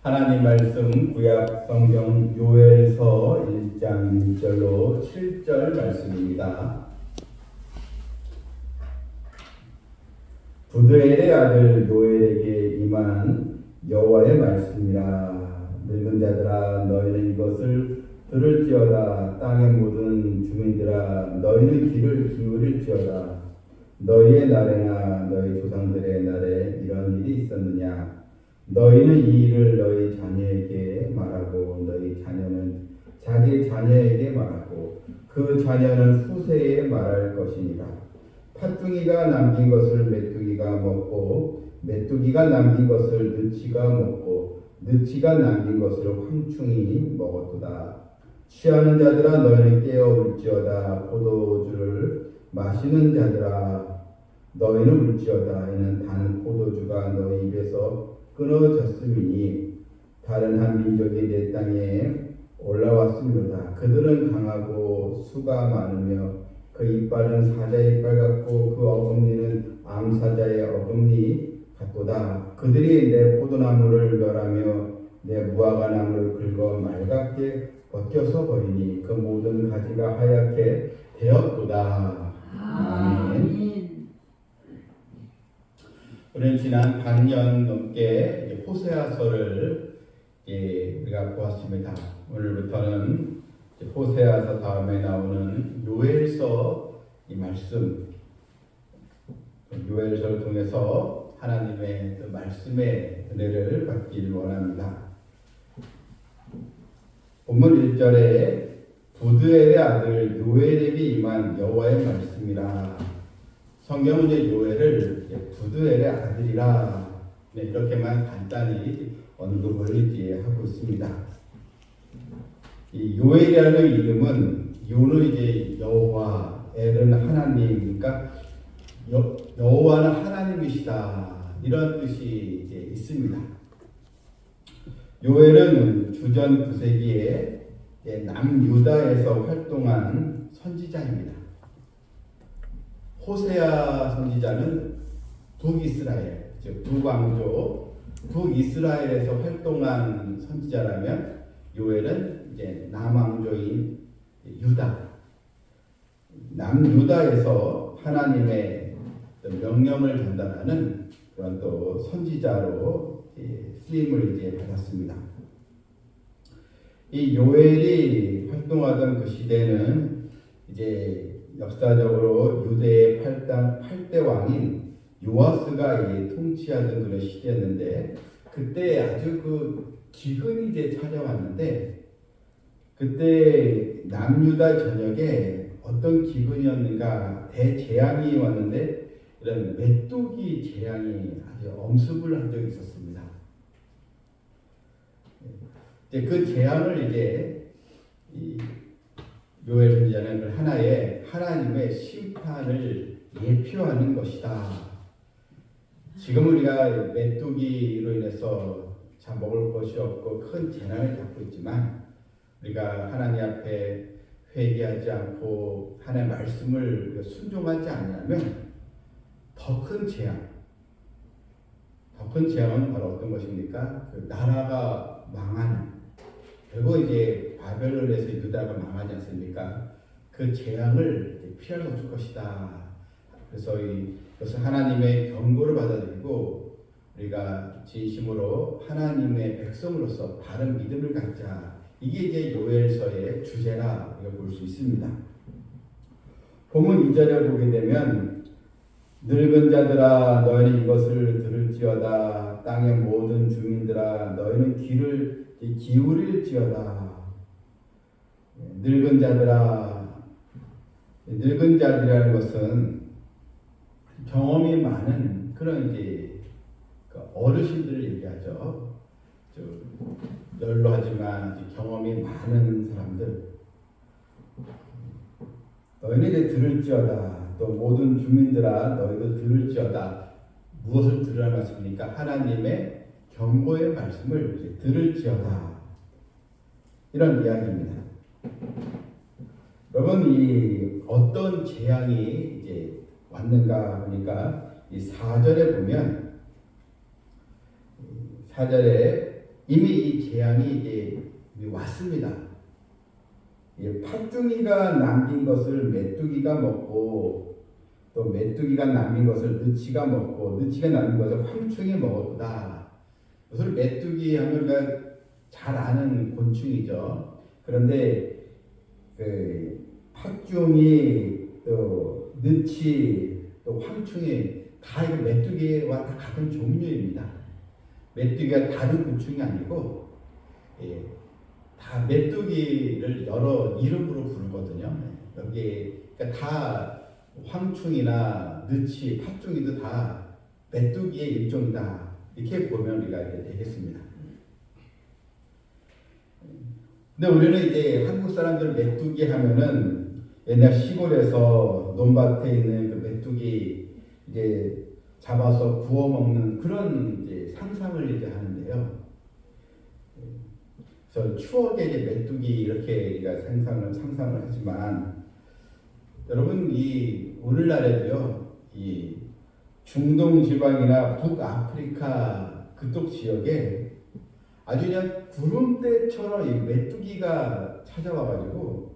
하나님 말씀 구약 성경 요엘서 1장 1절로 7절 말씀입니다. 부드엘의 아들 요엘에게 임한 여호와의 말씀이라. 늙은 자들아 너희는 이것을 들을지어다. 땅의 모든 주민들아 너희는 귀를 기울일지어다. 너희의 날에나 너희 조상들의 날에 이런 일이 있었느냐? 너희는 이 일을 너희 자녀에게 말하고 너희 자녀는 자기 자녀에게 말하고 그 자녀는 후세에 말할 것이니라. 팥둥이가 남긴 것을 메뚜기가 먹고 메뚜기가 남긴 것을 느치가 먹고 느치가 남긴 것을 황충이 먹었도다. 취하는 자들아 너희는 깨어 울지어다. 포도주를 마시는 자들아 너희는 울지어다. 이는 단 포도주가 너희 입에서 끊어졌음이니 다른 한 민족이 내 땅에 올라왔음이로다. 그들은 강하고 수가 많으며 그 이빨은 사자의 이빨 같고 그 어금니는 암사자의 어금니 같도다. 그들이 내 포도나무를 멸하며 내 무화과나무를 긁어 말갛게 벗겨서 버리니 그 모든 가지가 하얗게 되었도다. 아멘. 우리는 지난 반년 넘게 호세아서를 우리가 보았습니다. 오늘부터는 호세아서 다음에 나오는 요엘서 이 말씀, 요엘서를 통해서 하나님의 그 말씀의 은혜를 받기를 원합니다. 본문 1절에 부드엘의 아들 요엘에게 임한 여호와의 말씀이라. 성경은 이제 요엘을 부드엘의 아들이라 이렇게만 간단히 언급을 하고 있습니다. 이 요엘이라는 이름은 요는 이제 여호와, 엘은 하나님, 그러니까 여호와는 하나님이시다 이런 뜻이 이제 있습니다. 요엘은 주전 9세기에 남유다에서 활동한 선지자입니다. 호세아 선지자는 북이스라엘, 즉 북왕조, 북이스라엘에서 활동한 선지자라면 요엘은 이제 남왕조인 유다, 남유다에서 하나님의 명령을 전달하는 그런 또 선지자로 쓰임을 이제 받았습니다. 이 요엘이 활동하던 그 시대는 이제 역사적으로 유대의 8대 왕인 요아스가 통치하던 그런 시대였는데, 그때 아주 그 기근이 이제 찾아왔는데, 그때 남유다 전역에 어떤 기근이었는가, 대재앙이 왔는데 이런 메뚜기 재앙이 아주 엄습을 한 적이 있었습니다. 이제 그 재앙을 이제 요엘 선지자는 하나의 하나님의 심판을 예표하는 것이다. 지금 우리가 메뚜기로 인해서 자 먹을 것이 없고 큰 재난을 겪고 있지만, 우리가 하나님 앞에 회개하지 않고 하나님의 말씀을 순종하지 않으면 더 큰 재앙, 더 큰 재앙은 바로 어떤 것입니까? 그 나라가 망하는, 그리고 이제 바벨론에서 유다가 망하지 않습니까? 그 재앙을 피할 수 없을 것이다. 그래서 이것을 하나님의 경고를 받아들이고 우리가 진심으로 하나님의 백성으로서 바른 믿음을 갖자. 이게 이제 요엘서의 주제라 볼 수 있습니다. 본문 2절에 보게 되면 늙은 자들아 너희는 이것을 들을지어다. 땅의 모든 주민들아 너희는 귀를 기울일지어다. 늙은 자들아, 늙은 자들이라는 것은 경험이 많은 그런 이제 어르신들을 얘기하죠. 연로하지만 경험이 많은 사람들. 너희는 이제 들을지어다. 또 모든 주민들아 너희도 들을지어다. 무엇을 들으라 말씀입니까? 하나님의 경고의 말씀을 이제 들을지어다. 이런 이야기입니다. 여러분, 이 어떤 재앙이 이제 왔는가 보니까 이 4절에 보면, 4절에 이미 이 재앙이 이제 왔습니다. 팥둥이가 남긴 것을 메뚜기가 먹고 또 메뚜기가 남긴 것을 느치가 먹고 느치가 남긴 것을 황충이 먹었다. 그것을 메뚜기 하면 우리가 잘 아는 곤충이죠. 그런데 그 팥둥이 또 느치 또 황충이 다 이거 메뚜기와 다 같은 종류입니다. 메뚜기가 다른 곤충이 아니고 다 메뚜기를 여러 이름으로 부르거든요. 여기 그러니까 다 황충이나 느치, 팥둥이도 다 메뚜기의 일종이다. 이렇게 보면 우리가 이제 되겠습니다. 근데 우리는 이제 한국 사람들 메뚜기 하면은 옛날 시골에서 논밭에 있는 그 메뚜기 이제 잡아서 구워 먹는 그런 이제 상상을 이제 하는데요. 그래서 추억의 이제 메뚜기 이렇게 우리가 상상을 하지만 여러분 이 오늘날에도요 이 중동 지방이나 북아프리카 그쪽 지역에 아주 그냥 구름대처럼 이 메뚜기가 찾아와가지고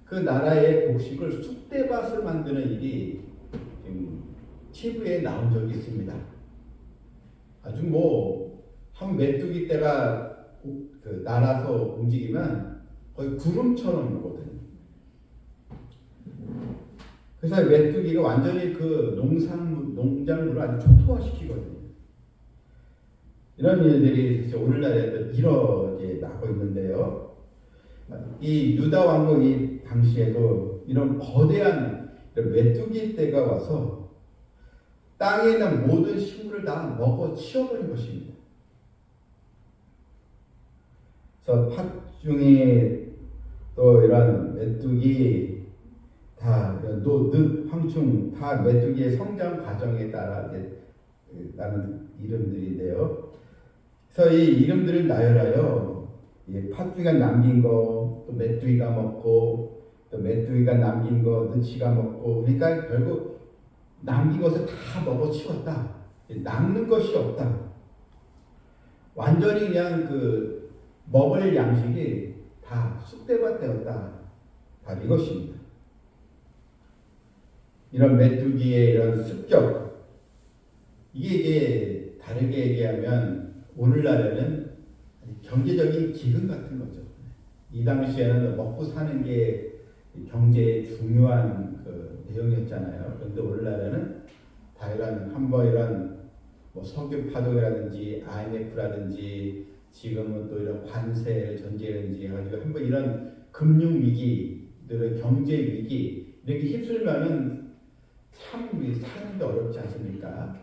그 나라의 곡식을 쑥대밭을 만드는 일이 지금 TV에 나온 적이 있습니다. 아주 한 메뚜기 떼가 그 날아서 움직이면 거의 구름처럼 오거든요. 그래서 메뚜기가 완전히 그 농작물을 아주 초토화시키거든요. 이런 일들이 사실 오늘날에도 일어나고 있는데요. 이 유다 왕국이 당시에도 이런 거대한 메뚜기 떼가 와서 땅에 있는 모든 식물을 다 먹어 치워버린 것입니다. 그래서 팥중이 또 이런 메뚜기 다 황충 다 메뚜기의 성장 과정에 따라 나는 이름들인데요. 그래서 이 이름들을 나열하여 팥중이가 남긴 거, 또 메뚜기가 먹고, 또 메뚜기가 남긴 거, 느치가 먹고, 그러니까 결국 남긴 것을 다 먹어치웠다. 남는 것이 없다. 완전히 그냥 그 먹을 양식이 다 쑥대밭 되었다. 다 이것입니다. 이런 메뚜기의 이런 습격, 이게 이제 다르게 얘기하면 오늘날에는 경제적인 기근 같은 거죠. 이 당시에는 먹고 사는 게 경제의 중요한 그 내용이었잖아요. 그런데 오늘날에는 다 이런 석유 파동이라든지 IMF라든지 지금은 또 이런 관세 전제라든지 해가지고 한번 이런 금융 위기들의 경제 위기 이렇게 휩쓸면은 참 사는데 어렵지 않습니까?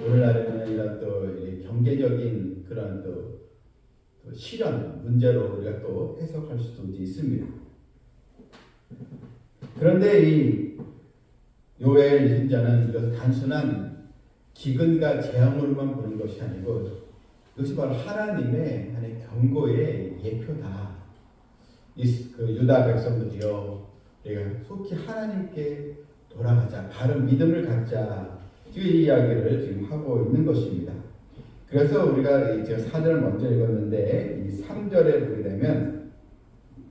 오늘날에는 이런 또 경제적인 그런 또 실현 문제로 우리가 또 해석할 수도 있습니다. 그런데 이 요엘 선지자는 이것을 단순한 기근과 재앙으로만 보는 것이 아니고 이것이 바로 하나님의 경고의 예표다. 그 유다 백성들이여, 우리가 속히 하나님께 돌아가자, 바른 믿음을 갖자. 지금 이 이야기를 지금 하고 있는 것입니다. 그래서 우리가 제가 4절을 먼저 읽었는데 이 3절에 보게 되면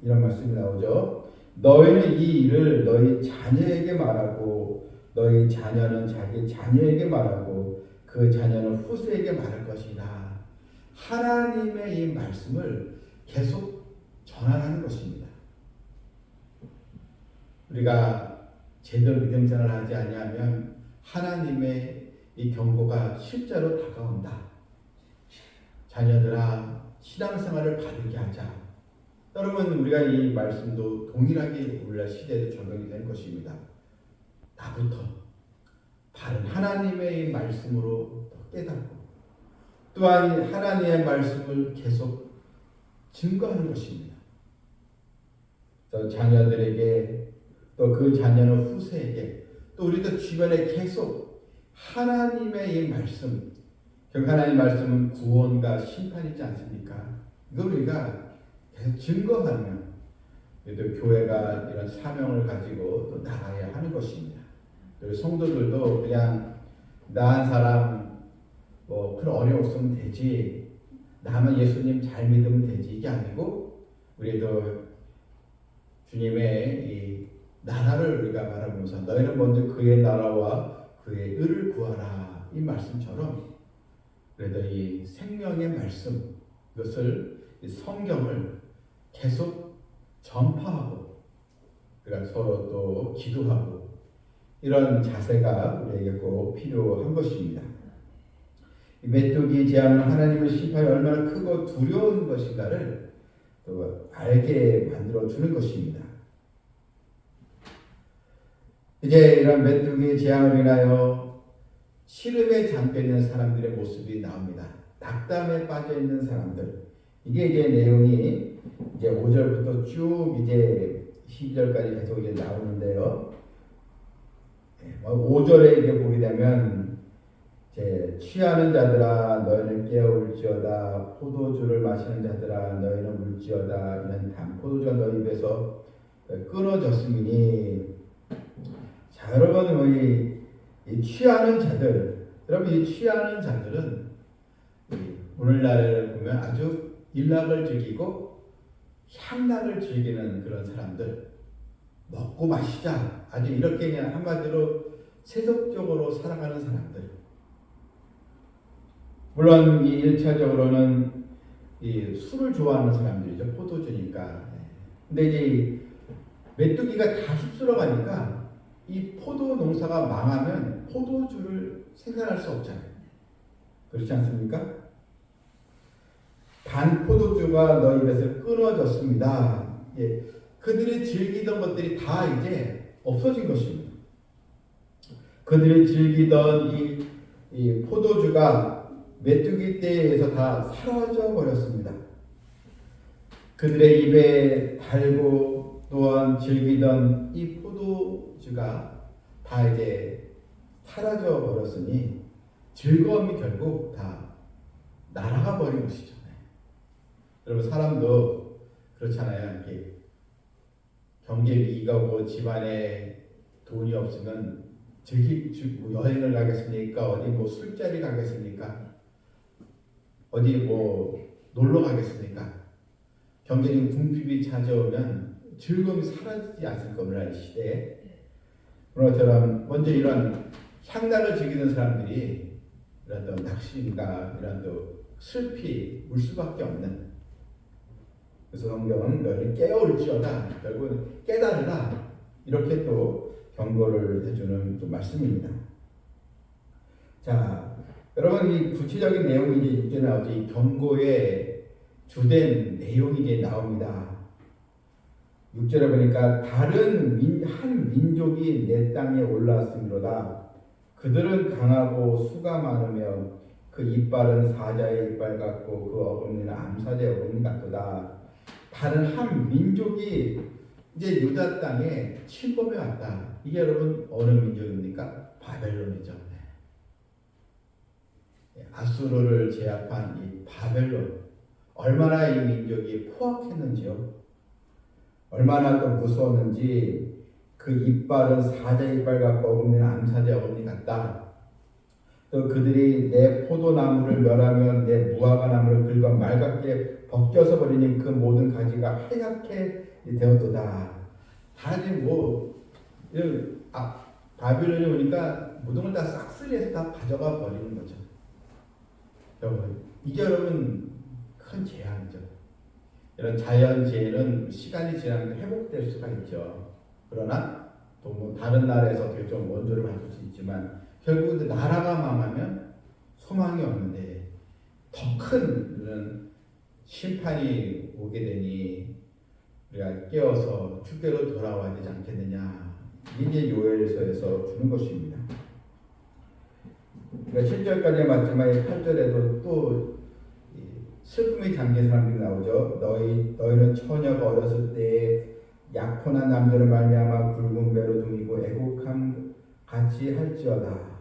이런 말씀이 나오죠. 너희는 이 일을 너희 자녀에게 말하고 너희 자녀는 자기 자녀에게 말하고 그 자녀는 후세에게 말할 것이다. 하나님의 이 말씀을 계속 전하는 것입니다. 우리가 제대로 믿음 생활을 하지 아니하면 하나님의 이 경고가 실제로 다가온다. 자녀들아, 신앙생활을 바르게 하자. 여러분, 우리가 이 말씀도 동일하게 오늘날 시대에도 적용이 될 것입니다. 나부터 바른 하나님의 이 말씀으로 깨닫고 또한 하나님의 말씀을 계속 증거하는 것입니다. 또 자녀들에게 또 그 자녀는 후세에게 또 우리도 주변에 계속 하나님의 이 말씀, 결국 하나님의 말씀은 구원과 심판이지 않습니까? 이걸 우리가 계속 증거하면 또 교회가 이런 사명을 가지고 또 나가야 하는 것입니다. 그리고 성도들도 그냥 나 한 사람 큰 어려움 없으면 되지, 나만 예수님 잘 믿으면 되지 이게 아니고 우리도 주님의 이 나라를 우리가 바라보면서 너희는 먼저 그의 나라와 그의 의를 구하라 이 말씀처럼 그래도 이 생명의 말씀 이것을 이 성경을 계속 전파하고 그러니까 서로 또 기도하고 이런 자세가 우리에게 꼭 필요한 것입니다. 메뚜기 재앙은 하나님의 심판이 얼마나 크고 두려운 것인가를 또 알게 만들어 주는 것입니다. 이제 이런 메뚜기 재앙을 인하여 시름에 잠겨 있는 사람들의 모습이 나옵니다. 낙담에 빠져 있는 사람들. 이게 이제 내용이 이제 5절부터 쭉 이제 12절까지 계속 이제 나오는데요. 5절에 이제 보게 되면 이제 취하는 자들아 너희는 깨어올지어다 포도주를 마시는 자들아 너희는 울지어다 이는 단 포도주가 너희 입에서 끊어졌으니 자 여러분 우리 이 취하는 자들 여러분 이 취하는 자들은 오늘날을 보면 아주 일락을 즐기고 향락을 즐기는 그런 사람들 먹고 마시자 아주 이렇게 그냥 한마디로 세속적으로 살아가는 사람들 물론 이 1차적으로는 이 술을 좋아하는 사람들이죠. 포도주니까. 근데 이제 메뚜기가 다 휩쓸어 가니까 이 포도 농사가 망하면 포도주를 생산할 수 없잖아요. 그렇지 않습니까? 단 포도주가 너희 입에서 끊어졌습니다. 예. 그들이 즐기던 것들이 다 이제 없어진 것입니다. 그들이 즐기던 이 포도주가 메뚜기 떼에서 다 사라져 버렸습니다. 그들의 입에 달고 또한 즐기던 이 포도주가 다 이제 사라져 버렸으니 즐거움이 결국 다 날아가 버린 것이죠. 여러분 사람도 그렇잖아요. 이렇게 경제 위기가 오고 집안에 돈이 없으면 여행을 가겠습니까? 어디 뭐 술자리 가겠습니까? 어디 뭐 놀러 가겠습니까? 경제적인 궁핍이 찾아오면 즐거움이 사라지지 않습니까? 오늘날 시대에. 그런 것처럼 먼저 이런 향락을 즐기는 사람들이 이런 또 낙심과 이런 또 슬피 울 수밖에 없는 그래서 성경은 너희는 깨어올지어다 결국은 깨달으라 이렇게 또 경고를 해주는 또 말씀입니다. 자 여러분 이 구체적인 내용이 이제 6절에 나오죠. 이 경고의 주된 내용이 이제 나옵니다. 6절에 보니까 다른 한 민족이 내 땅에 올라왔음이로다. 그들은 강하고 수가 많으며 그 이빨은 사자의 이빨 같고 그 어금니는 암사자의 어금니 같도다. 다른 한 민족이 이제 유다 땅에 침범해 왔다. 이게 여러분 어느 민족입니까? 바벨론이죠. 아수르를 제압한 이 바벨론 얼마나 이 민족이 포악했는지요. 얼마나 또 무서웠는지 그 이빨은 사자 이빨 같고 어금니는 암사자 어금니 같다. 또 그들이 내 포도나무를 멸하면 내 무화과나무를 긁어 말갛게 벗겨서 버리니 그 모든 가지가 하얗게 되었도다. 다들 뭐 바빌론이 오니까 모든 걸 다 싹쓸이해서 다 가져가 버리는 거죠. 여러분 이게 여러분 큰 재앙이죠. 이런 자연재해는 시간이 지나면 회복될 수가 있죠. 그러나 또 뭐 다른 나라에서 어떻게 좀 원조를 받을 수 있지만 결국은 나라가 망하면 소망이 없는데 더 큰 심판이 오게 되니 우리가 깨어서 주께로 돌아와야 되지 않겠느냐. 이게 요엘서에서 주는 것입니다. 그러니까 7절까지 마지막에 8절에도 또 슬픔이 잠긴 사람들이 나오죠. 너희는 처녀가 어렸을 때에 약혼한 남자를 말미암아 굵은 배로 중이고 애곡함 같이 할지어다.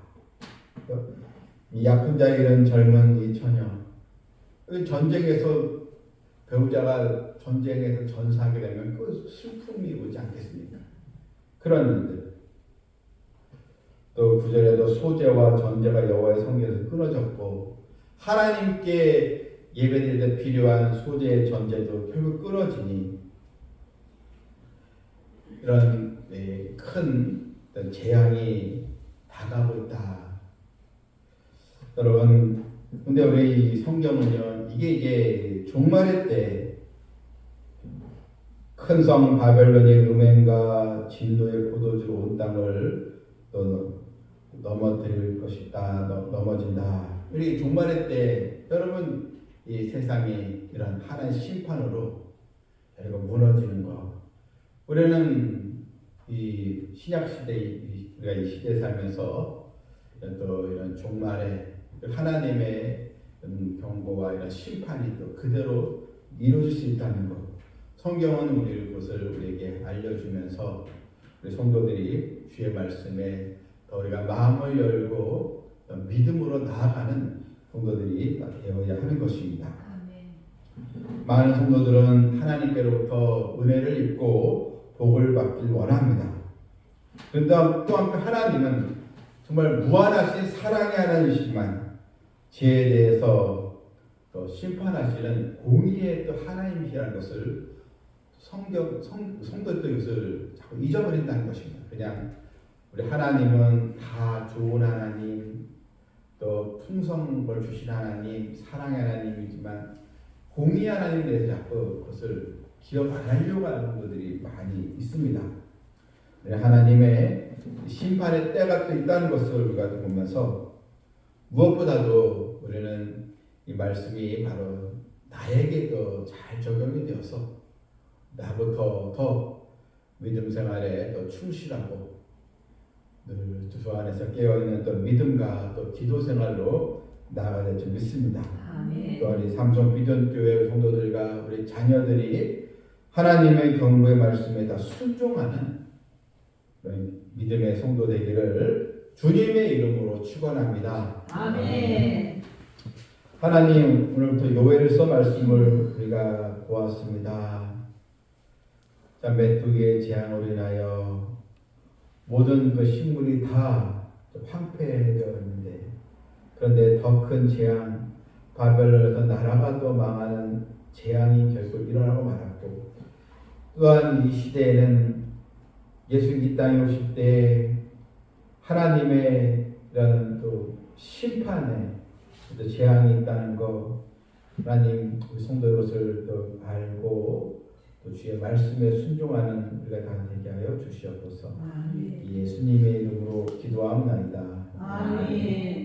이 약혼 자에 이른 젊은 이 처녀 전쟁에서 배우자가 전쟁에서 전사하게 되면 그 슬픔이 오지 않겠습니까? 그런 일들. 또 9절에도 소재와 전제가 여호와의 성전에서 끊어졌고 하나님께 예배드릴 때 필요한 소재 전제도 결국 끊어지니 이런 큰 어떤 재앙이 다가오고 있다. 여러분, 근데 우리 이 성경은요, 이게 이제 종말의 때 큰 성 바벨론의 음행과 진노의 포도주로 온 땅을 또 넘어뜨릴 것이다, 넘어진다. 우리 종말의 때 여러분 이 세상이 이런 하나의 심판으로 결국 무너지는 거. 우리는 이 신약 시대 우리가 이 시대 살면서 또 이런 종말에 하나님의 경고와 이런 심판이 또 그대로 이루어질 수 있다는 것. 성경은 우리 그것을 우리에게 알려주면서 우리 성도들이 주의 말씀에 더 우리가 마음을 열고 믿음으로 나아가는 성도들이 되어야 하는 것입니다. 많은 성도들은 하나님께로부터 은혜를 입고 복을 받길 원합니다. 그런데 또한 하나님은 정말 무한하신 사랑의 하나님이시지만 죄에 대해서 또 심판하시는 공의의 또 하나님이시라는 것을 성도들도 이것을 자꾸 잊어버린다는 것입니다. 그냥 우리 하나님은 다 좋은 하나님, 또 풍성을 주신 하나님, 사랑의 하나님이지만 공의 하나님에 대해서 자꾸 그것을 기억 안 하려고 하는 성도들이 많이 있습니다. 하나님의 심판의 때가 또 있다는 것을 우리가 보면서 무엇보다도 우리는 이 말씀이 바로 나에게도 잘 적용이 되어서 나부터 더 믿음 생활에 더 충실하고 늘 주 안에서 깨어있는 또 믿음과 또 기도 생활로 나아가야 될 줄 믿습니다. 또한 이 삼성 비전교회 성도들과 우리 자녀들이 하나님의 경고의 말씀에 다 순종하는 믿음의 성도 되기를 주님의 이름으로 축원합니다. 아멘. 하나님, 오늘부터 요엘서 말씀을 우리가 보았습니다. 자, 메뚜기의 재앙으로 인하여 모든 그 식물이 다 황폐되어 있는데, 그런데 더 큰 재앙, 바벨론에서 나라가 또 망하는 재앙이 결국 일어나고 말았고, 또한 이 시대에는 예수님 이 땅에 오실 때 하나님의 이런 또 심판의 또 재앙이 있다는 것, 하나님 우리 성도의 것을 또 알고 또 주의 말씀에 순종하는 우리가 다 되게 하여 주시옵소서. 예수님의 이름으로 기도하옵나이다. 아멘.